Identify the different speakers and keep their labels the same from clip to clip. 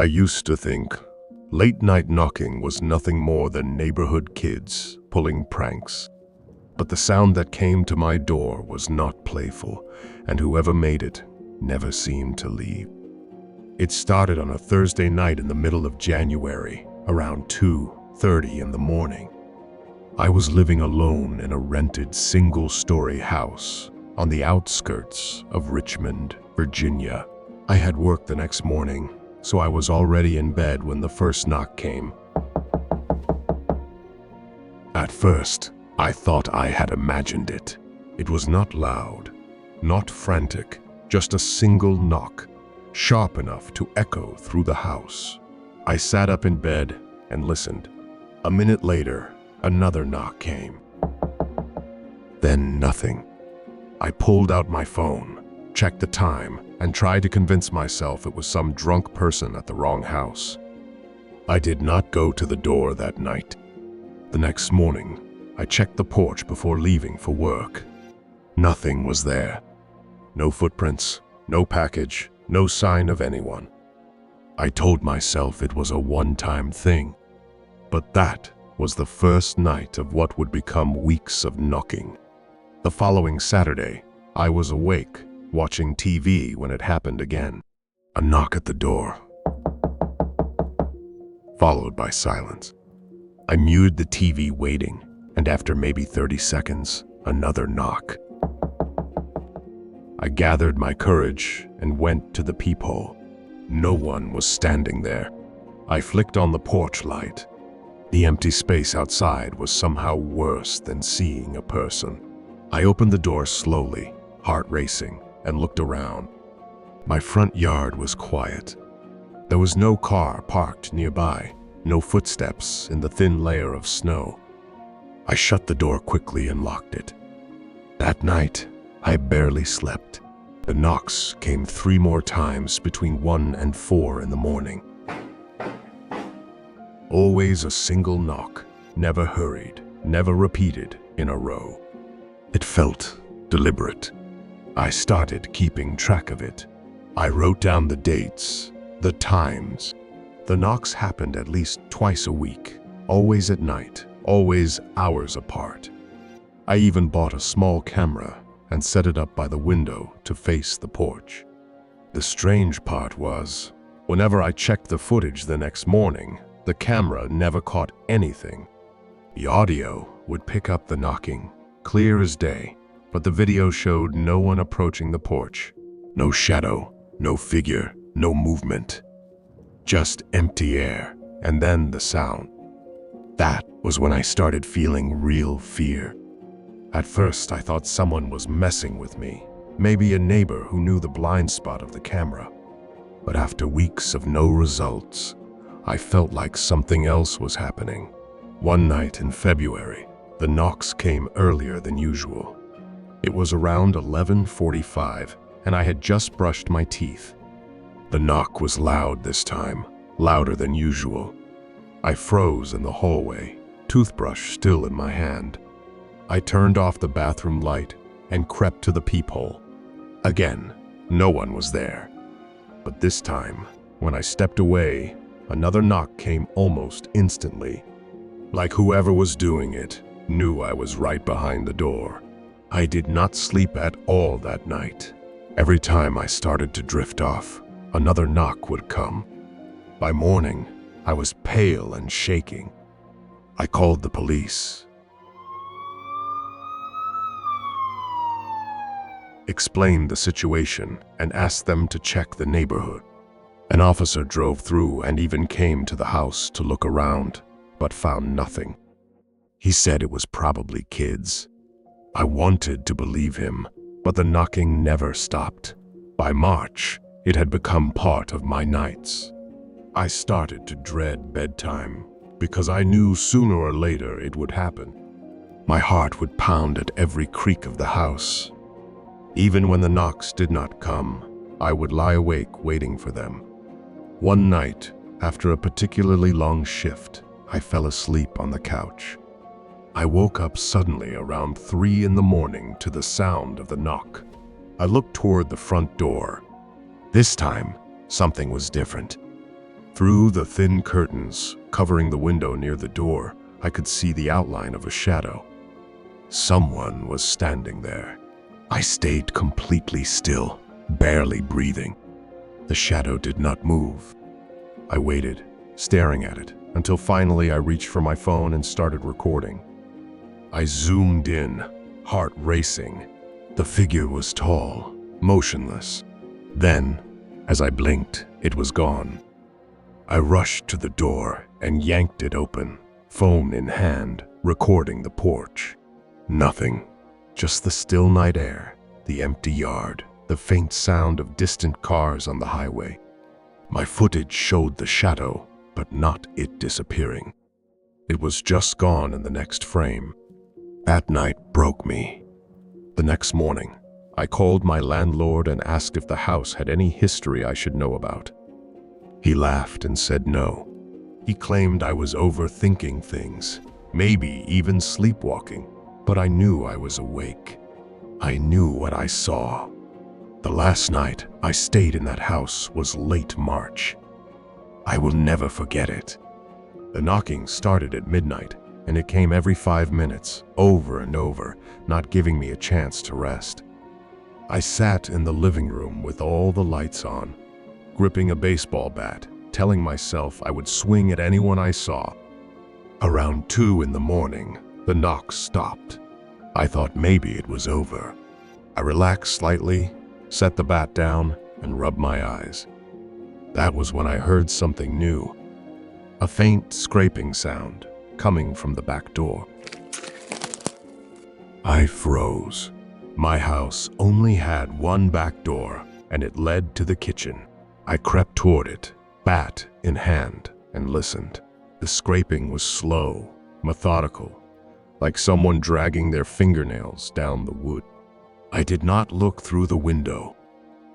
Speaker 1: I used to think late-night knocking was nothing more than neighborhood kids pulling pranks. But the sound that came to my door was not playful, and whoever made it never seemed to leave. It started on a Thursday night in the middle of January, around 2:30 in the morning. I was living alone in a rented single-story house on the outskirts of Richmond, Virginia. I had work the next morning, so I was already in bed when the first knock came. At first, I thought I had imagined it. It was not loud, not frantic, just a single knock, sharp enough to echo through the house. I sat up in bed and listened. A minute later, another knock came. Then nothing. I pulled out my phone, checked the time, and tried to convince myself it was some drunk person at the wrong house. I did not go to the door that night. The next morning, I checked the porch before leaving for work. Nothing was there. No footprints, no package, no sign of anyone. I told myself it was a one-time thing. But that was the first night of what would become weeks of knocking. The following Saturday, I was awake, watching TV when it happened again. A knock at the door, followed by silence. I muted the TV waiting, and after maybe 30 seconds, another knock. I gathered my courage and went to the peephole. No one was standing there. I flicked on the porch light. The empty space outside was somehow worse than seeing a person. I opened the door slowly, heart racing, and looked around. My front yard was quiet. There was no car parked nearby, no footsteps in the thin layer of snow. I shut the door quickly and locked it. That night, I barely slept. The knocks came 3 more times between 1 and 4 in the morning. Always a single knock, never hurried, never repeated in a row. It felt deliberate. I started keeping track of it. I wrote down the dates, the times. The knocks happened at least twice a week, always at night, always hours apart. I even bought a small camera and set it up by the window to face the porch. The strange part was, whenever I checked the footage the next morning, the camera never caught anything. The audio would pick up the knocking, clear as day, but the video showed no one approaching the porch. No shadow, no figure, no movement. Just empty air, and then the sound. That was when I started feeling real fear. At first, I thought someone was messing with me, maybe a neighbor who knew the blind spot of the camera. But after weeks of no results, I felt like something else was happening. One night in February, the knocks came earlier than usual. It was around 11:45, and I had just brushed my teeth. The knock was loud this time, louder than usual. I froze in the hallway, toothbrush still in my hand. I turned off the bathroom light and crept to the peephole. Again, no one was there. But this time, when I stepped away, another knock came almost instantly. Like whoever was doing it knew I was right behind the door. I did not sleep at all that night. Every time I started to drift off, another knock would come. By morning, I was pale and shaking. I called the police, explained the situation, and asked them to check the neighborhood. An officer drove through and even came to the house to look around, but found nothing. He said it was probably kids. I wanted to believe him, but the knocking never stopped. By March, it had become part of my nights. I started to dread bedtime because I knew sooner or later it would happen. My heart would pound at every creak of the house. Even when the knocks did not come, I would lie awake waiting for them. One night, after a particularly long shift, I fell asleep on the couch. I woke up suddenly around 3 in the morning to the sound of the knock. I looked toward the front door. This time, something was different. Through the thin curtains covering the window near the door, I could see the outline of a shadow. Someone was standing there. I stayed completely still, barely breathing. The shadow did not move. I waited, staring at it, until finally I reached for my phone and started recording. I zoomed in, heart racing. The figure was tall, motionless. Then, as I blinked, it was gone. I rushed to the door and yanked it open, phone in hand, recording the porch. Nothing, just the still night air, the empty yard, the faint sound of distant cars on the highway. My footage showed the shadow, but not it disappearing. It was just gone in the next frame. That night broke me. The next morning, I called my landlord and asked if the house had any history I should know about. He laughed and said no. He claimed I was overthinking things, maybe even sleepwalking, but I knew I was awake. I knew what I saw. The last night I stayed in that house was late March. I will never forget it. The knocking started at midnight, and it came every 5 minutes, over and over, not giving me a chance to rest. I sat in the living room with all the lights on, gripping a baseball bat, telling myself I would swing at anyone I saw. Around 2 in the morning, the knocks stopped. I thought maybe it was over. I relaxed slightly, set the bat down, and rubbed my eyes. That was when I heard something new. A faint scraping sound coming from the back door. I froze. My house only had one back door, and it led to the kitchen. I crept toward it, bat in hand, and listened. The scraping was slow, methodical, like someone dragging their fingernails down the wood. I did not look through the window.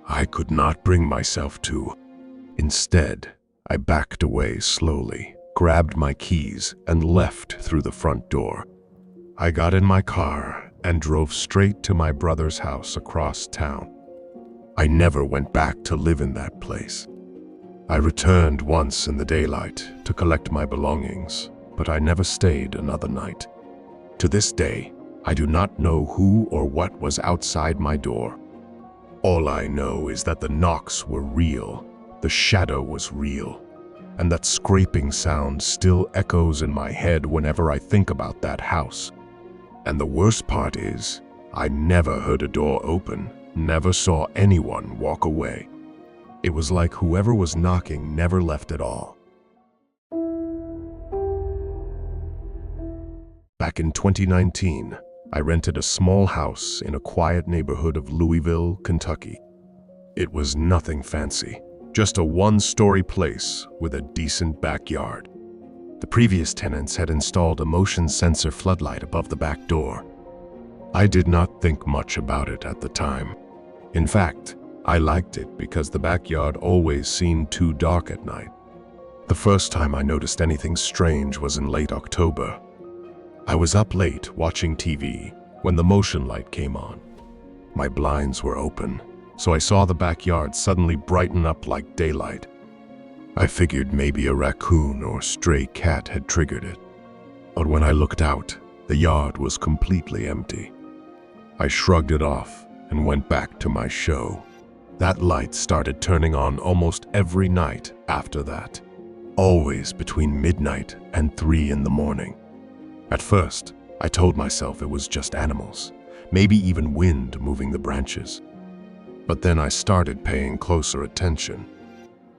Speaker 1: I could not bring myself to. Instead, I backed away slowly, grabbed my keys, and left through the front door. I got in my car and drove straight to my brother's house across town. I never went back to live in that place. I returned once in the daylight to collect my belongings, but I never stayed another night. To this day, I do not know who or what was outside my door. All I know is that the knocks were real, the shadow was real, and that scraping sound still echoes in my head whenever I think about that house. And the worst part is, I never heard a door open, never saw anyone walk away. It was like whoever was knocking never left at all. Back in 2019, I rented a small house in a quiet neighborhood of Louisville, Kentucky. It was nothing fancy, just a one-story place with a decent backyard. The previous tenants had installed a motion sensor floodlight above the back door. I did not think much about it at the time. In fact, I liked it because the backyard always seemed too dark at night. The first time I noticed anything strange was in late October. I was up late watching TV when the motion light came on. My blinds were open, so I saw the backyard suddenly brighten up like daylight. I figured maybe a raccoon or stray cat had triggered it. But when I looked out, the yard was completely empty. I shrugged it off and went back to my show. That light started turning on almost every night after that, always between midnight and 3 in the morning. At first, I told myself it was just animals, maybe even wind moving the branches. But then I started paying closer attention.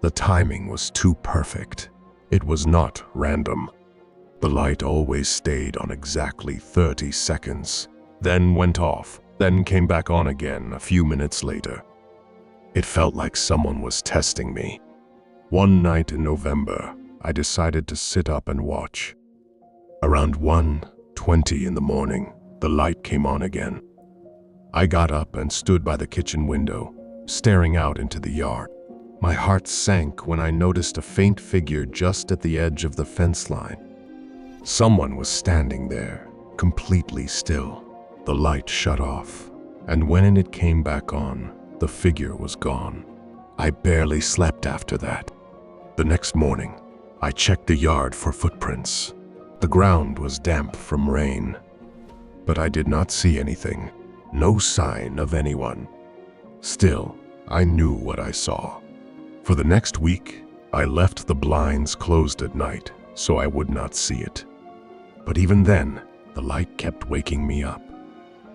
Speaker 1: The timing was too perfect. It was not random. The light always stayed on exactly 30 seconds, then went off, then came back on again a few minutes later. It felt like someone was testing me. One night in November, I decided to sit up and watch. Around 1:20 in the morning, the light came on again. I got up and stood by the kitchen window, staring out into the yard. My heart sank when I noticed a faint figure just at the edge of the fence line. Someone was standing there, completely still. The light shut off, and when it came back on, the figure was gone. I barely slept after that. The next morning, I checked the yard for footprints. The ground was damp from rain, but I did not see anything, no sign of anyone. Still, I knew what I saw. For the next week, I left the blinds closed at night so I would not see it. But even then, the light kept waking me up.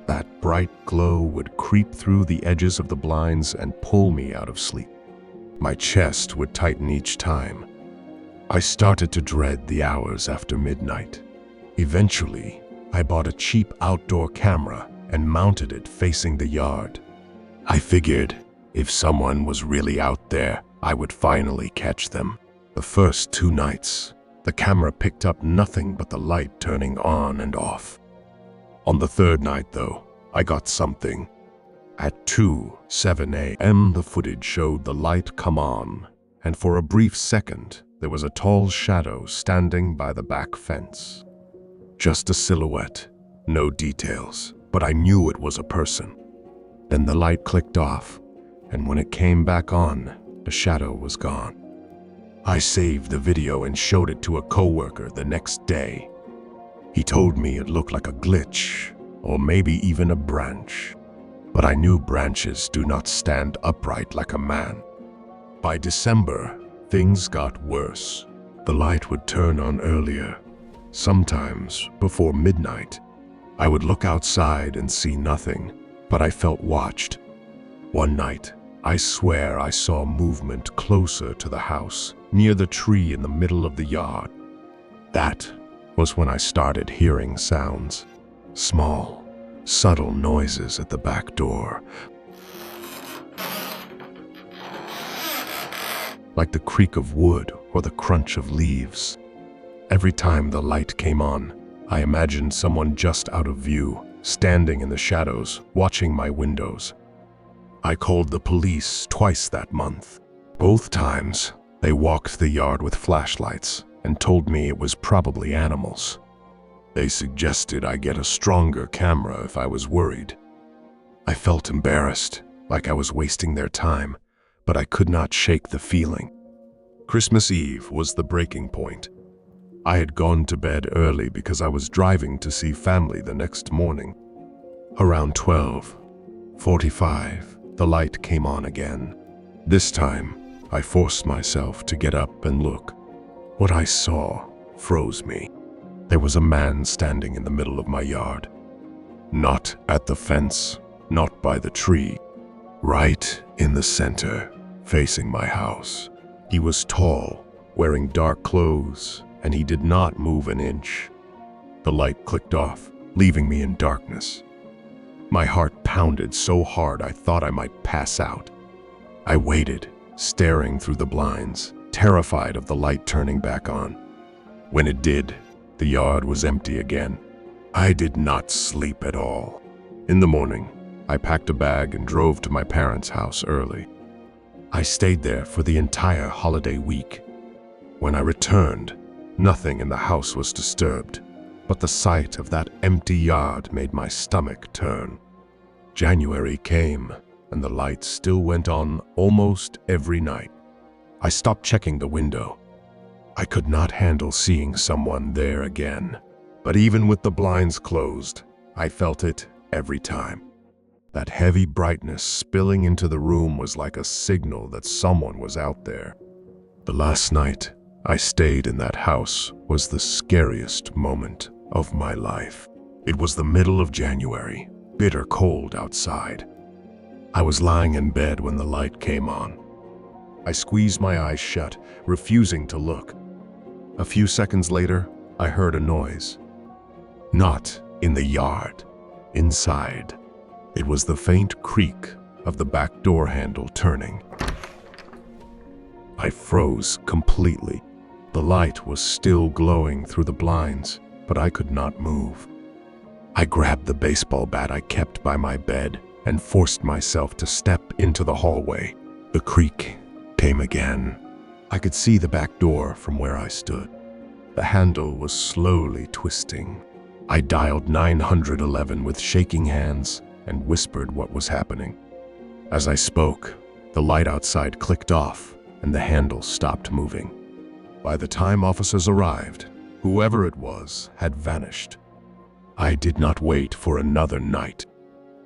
Speaker 1: That bright glow would creep through the edges of the blinds and pull me out of sleep. My chest would tighten each time. I started to dread the hours after midnight. Eventually, I bought a cheap outdoor camera and mounted it facing the yard. I figured if someone was really out there, I would finally catch them. The first 2 nights, the camera picked up nothing but the light turning on and off. On the 3rd night, though, I got something. At 2:07 a.m., the footage showed the light come on, and for a brief second, there was a tall shadow standing by the back fence. Just a silhouette, no details, but I knew it was a person. Then the light clicked off, and when it came back on, the shadow was gone. I saved the video and showed it to a coworker the next day. He told me it looked like a glitch, or maybe even a branch. But I knew branches do not stand upright like a man. By December, things got worse. The light would turn on earlier. Sometimes, before midnight, I would look outside and see nothing, but I felt watched. One night, I swear I saw movement closer to the house, near the tree in the middle of the yard. That was when I started hearing sounds. Small, subtle noises at the back door, like the creak of wood or the crunch of leaves. Every time the light came on, I imagined someone just out of view, standing in the shadows, watching my windows. I called the police twice that month. Both times, they walked the yard with flashlights and told me it was probably animals. They suggested I get a stronger camera if I was worried. I felt embarrassed, like I was wasting their time, but I could not shake the feeling. Christmas Eve was the breaking point. I had gone to bed early because I was driving to see family the next morning. Around 12:45, the light came on again. This time, I forced myself to get up and look. What I saw froze me. There was a man standing in the middle of my yard. Not at the fence, not by the tree. Right in the center, facing my house. He was tall, wearing dark clothes, and he did not move an inch. The light clicked off, leaving me in darkness. My heart pounded so hard I thought I might pass out. I waited, staring through the blinds, terrified of the light turning back on. When it did, the yard was empty again. I did not sleep at all. In the morning, I packed a bag and drove to my parents' house early. I stayed there for the entire holiday week. When I returned, nothing in the house was disturbed, but the sight of that empty yard made my stomach turn. January came, and the lights still went on almost every night. I stopped checking the window. I could not handle seeing someone there again. But even with the blinds closed, I felt it every time. That heavy brightness spilling into the room was like a signal that someone was out there. The last night I stayed in that house was the scariest moment of my life. It was the middle of January, bitter cold outside. I was lying in bed when the light came on. I squeezed my eyes shut, refusing to look. A few seconds later, I heard a noise. Not in the yard, inside. It was the faint creak of the back door handle turning. I froze completely. The light was still glowing through the blinds, but I could not move. I grabbed the baseball bat I kept by my bed and forced myself to step into the hallway. The creak came again. I could see the back door from where I stood. The handle was slowly twisting. I dialed 911 with shaking hands and whispered what was happening. As I spoke, the light outside clicked off, and the handle stopped moving. By the time officers arrived, whoever it was had vanished. I did not wait for another night.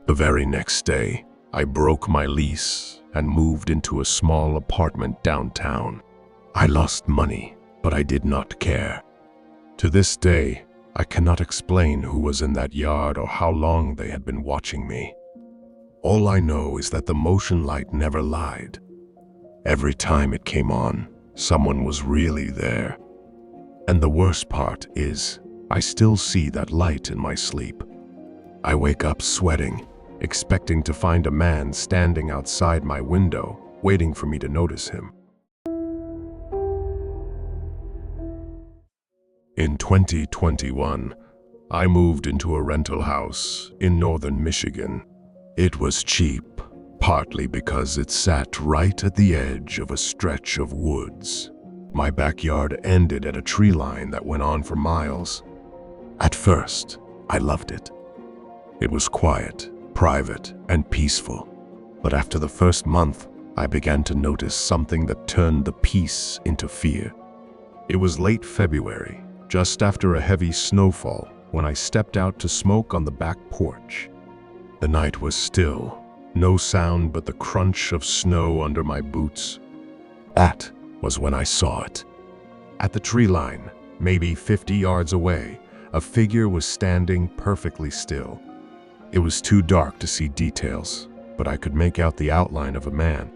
Speaker 1: The very next day, I broke my lease and moved into a small apartment downtown. I lost money, but I did not care. To this day, I cannot explain who was in that yard or how long they had been watching me. All I know is that the motion light never lied. Every time it came on, someone was really there. And the worst part is, I still see that light in my sleep. I wake up sweating, expecting to find a man standing outside my window, waiting for me to notice him. In 2021, I moved into a rental house in northern Michigan. It was cheap, partly because it sat right at the edge of a stretch of woods. My backyard ended at a tree line that went on for miles. At first, I loved it. It was quiet, private, and peaceful. But after the first month, I began to notice something that turned the peace into fear. It was late February, just after a heavy snowfall, when I stepped out to smoke on the back porch. The night was still, no sound but the crunch of snow under my boots. That was when I saw it. At the tree line, maybe 50 yards away, a figure was standing perfectly still. It was too dark to see details, but I could make out the outline of a man.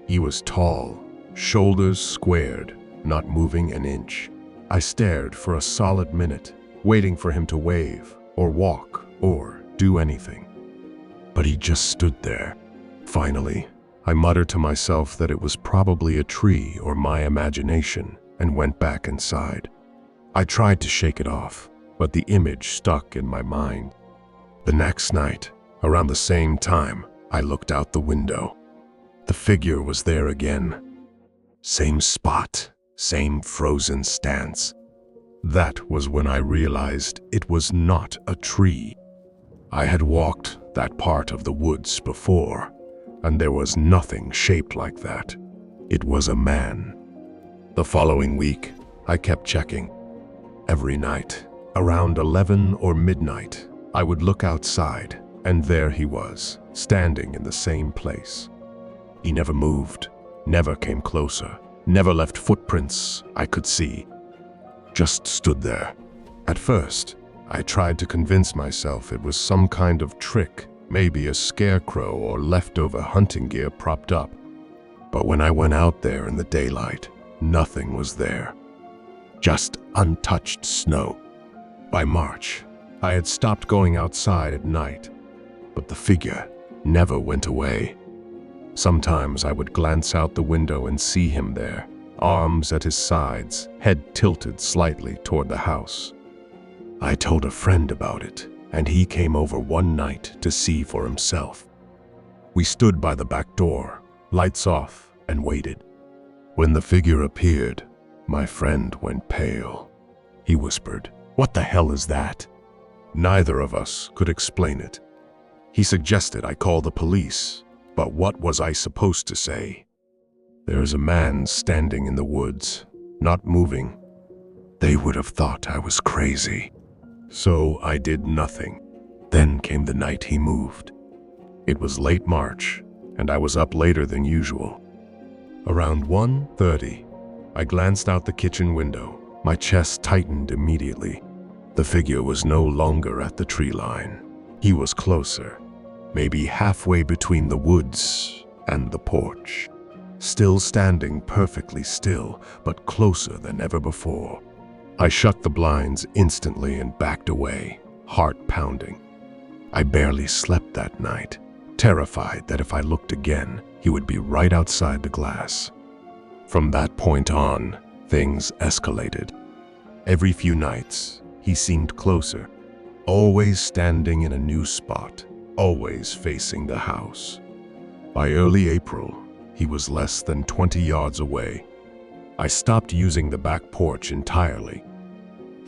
Speaker 1: He was tall, shoulders squared, not moving an inch. I stared for a solid minute, waiting for him to wave, or walk, or do anything. But he just stood there. Finally, I muttered to myself that it was probably a tree or my imagination, and went back inside. I tried to shake it off, but the image stuck in my mind. The next night, around the same time, I looked out the window. The figure was there again. Same spot, same frozen stance. That was when I realized it was not a tree. I had walked that part of the woods before, and there was nothing shaped like that. It was a man. The following week, I kept checking. Every night, around 11 or midnight, I would look outside, and there he was, standing in the same place. He never moved, never came closer, never left footprints I could see. Just stood there. At first, I tried to convince myself it was some kind of trick, maybe a scarecrow or leftover hunting gear propped up. But when I went out there in the daylight, nothing was there. Just untouched snow. By March, I had stopped going outside at night, but the figure never went away. Sometimes I would glance out the window and see him there, arms at his sides, head tilted slightly toward the house. I told a friend about it, and he came over one night to see for himself. We stood by the back door, lights off, and waited. When the figure appeared, my friend went pale. He whispered, "What the hell is that?" Neither of us could explain it. He suggested I call the police, but what was I supposed to say? There is a man standing in the woods, not moving. They would have thought I was crazy. So I did nothing. Then came the night he moved. It was late March, and I was up later than usual. Around 1:30, I glanced out the kitchen window. My chest tightened immediately. The figure was no longer at the tree line. He was closer, maybe halfway between the woods and the porch. Still standing perfectly still, but closer than ever before. I shut the blinds instantly and backed away, heart pounding. I barely slept that night, terrified that if I looked again, he would be right outside the glass. From that point on, things escalated. Every few nights, he seemed closer, always standing in a new spot, always facing the house. By early April, he was less than 20 yards away. I stopped using the back porch entirely.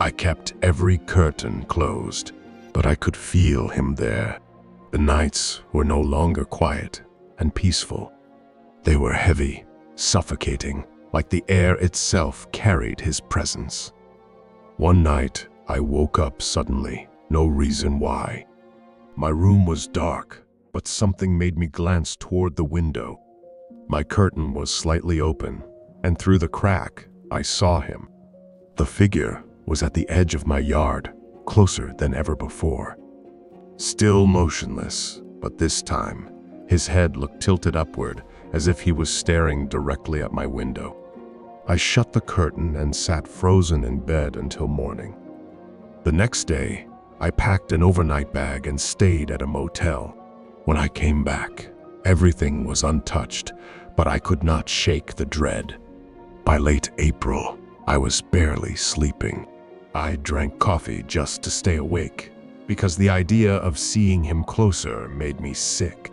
Speaker 1: I kept every curtain closed, but I could feel him there. The nights were no longer quiet and peaceful. They were heavy, suffocating, like the air itself carried his presence. One night, I woke up suddenly, no reason why. My room was dark, but something made me glance toward the window. My curtain was slightly open, and through the crack, I saw him. The figure was at the edge of my yard, closer than ever before. Still motionless, but this time, his head looked tilted upward as if he was staring directly at my window. I shut the curtain and sat frozen in bed until morning. The next day, I packed an overnight bag and stayed at a motel. When I came back, everything was untouched, but I could not shake the dread. By late April, I was barely sleeping. I drank coffee just to stay awake, because the idea of seeing him closer made me sick.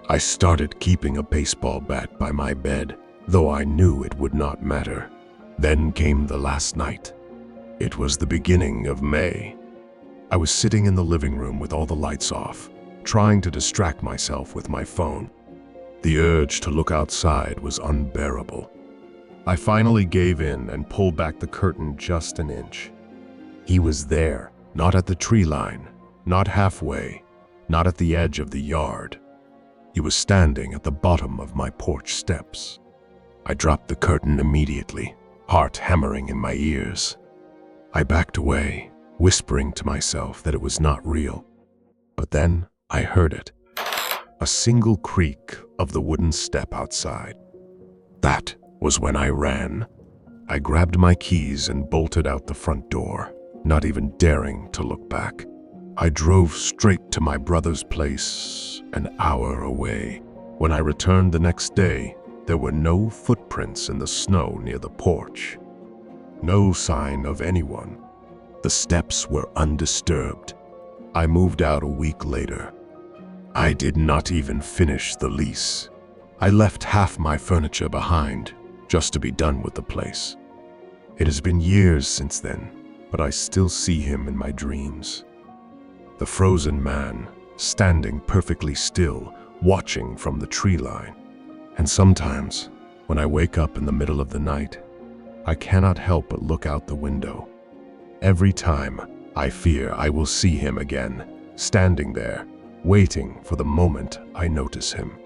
Speaker 1: I started keeping a baseball bat by my bed, though I knew it would not matter. Then came the last night. It was the beginning of May. I was sitting in the living room with all the lights off, trying to distract myself with my phone. The urge to look outside was unbearable. I finally gave in and pulled back the curtain just an inch. He was there, not at the tree line, not halfway, not at the edge of the yard. He was standing at the bottom of my porch steps. I dropped the curtain immediately, heart hammering in my ears. I backed away, whispering to myself that it was not real. But then I heard it, a single creak of the wooden step outside. That was when I ran. I grabbed my keys and bolted out the front door, not even daring to look back. I drove straight to my brother's place, an hour away. When I returned the next day, there were no footprints in the snow near the porch. No sign of anyone. The steps were undisturbed. I moved out a week later. I did not even finish the lease. I left half my furniture behind, just to be done with the place. It has been years since then, but I still see him in my dreams. The frozen man, standing perfectly still, watching from the tree line. And sometimes, when I wake up in the middle of the night, I cannot help but look out the window. Every time, I fear I will see him again, standing there, waiting for the moment I notice him.